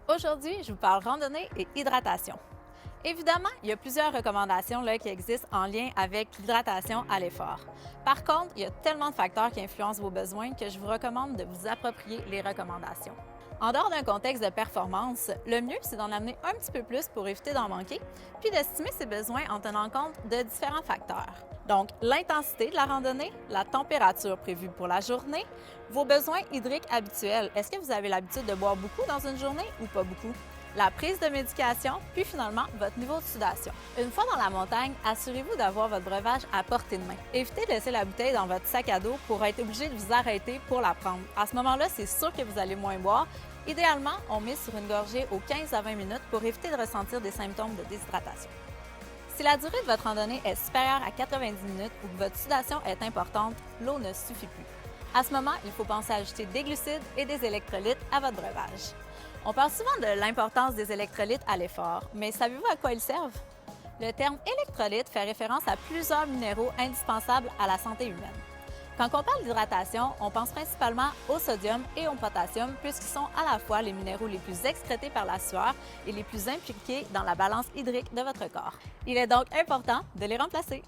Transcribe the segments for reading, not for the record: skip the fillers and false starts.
Aujourd'hui, je vous parle randonnée et hydratation. Évidemment, il y a plusieurs recommandations qui existent en lien avec l'hydratation à l'effort. Par contre, il y a tellement de facteurs qui influencent vos besoins que je vous recommande de vous approprier les recommandations. En dehors d'un contexte de performance, le mieux, c'est d'en amener un petit peu plus pour éviter d'en manquer, puis d'estimer ses besoins en tenant compte de différents facteurs. Donc, l'intensité de la randonnée, la température prévue pour la journée, vos besoins hydriques habituels. Est-ce que vous avez l'habitude de boire beaucoup dans une journée ou pas beaucoup? La prise de médication, puis finalement votre niveau de sudation. Une fois dans la montagne, assurez-vous d'avoir votre breuvage à portée de main. Évitez de laisser la bouteille dans votre sac à dos pour être obligé de vous arrêter pour la prendre. À ce moment-là, c'est sûr que vous allez moins boire. Idéalement, on mise sur une gorgée aux 15 à 20 minutes pour éviter de ressentir des symptômes de déshydratation. Si la durée de votre randonnée est supérieure à 90 minutes ou que votre sudation est importante, l'eau ne suffit plus. À ce moment, il faut penser à ajouter des glucides et des électrolytes à votre breuvage. On parle souvent de l'importance des électrolytes à l'effort, mais savez-vous à quoi ils servent? Le terme électrolyte fait référence à plusieurs minéraux indispensables à la santé humaine. Quand on parle d'hydratation, on pense principalement au sodium et au potassium puisqu'ils sont à la fois les minéraux les plus excrétés par la sueur et les plus impliqués dans la balance hydrique de votre corps. Il est donc important de les remplacer.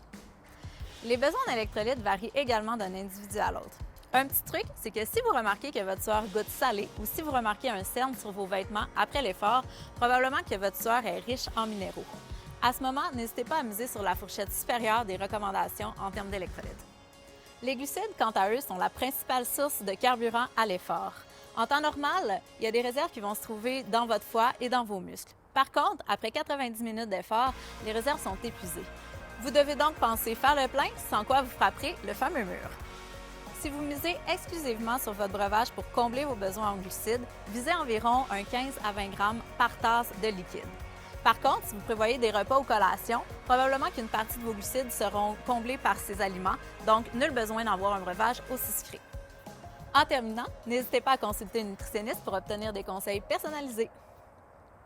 Les besoins en électrolytes varient également d'un individu à l'autre. Un petit truc, c'est que si vous remarquez que votre sueur goûte salé ou si vous remarquez un cerne sur vos vêtements après l'effort, probablement que votre sueur est riche en minéraux. À ce moment, n'hésitez pas à miser sur la fourchette supérieure des recommandations en termes d'électrolytes. Les glucides, quant à eux, sont la principale source de carburant à l'effort. En temps normal, il y a des réserves qui vont se trouver dans votre foie et dans vos muscles. Par contre, après 90 minutes d'effort, les réserves sont épuisées. Vous devez donc penser faire le plein, sans quoi vous frapperez le fameux mur. Si vous misez exclusivement sur votre breuvage pour combler vos besoins en glucides, visez environ un 15 à 20 grammes par tasse de liquide. Par contre, si vous prévoyez des repas ou collations, probablement qu'une partie de vos glucides seront comblés par ces aliments, donc nul besoin d'avoir un breuvage aussi sucré. En terminant, n'hésitez pas à consulter une nutritionniste pour obtenir des conseils personnalisés.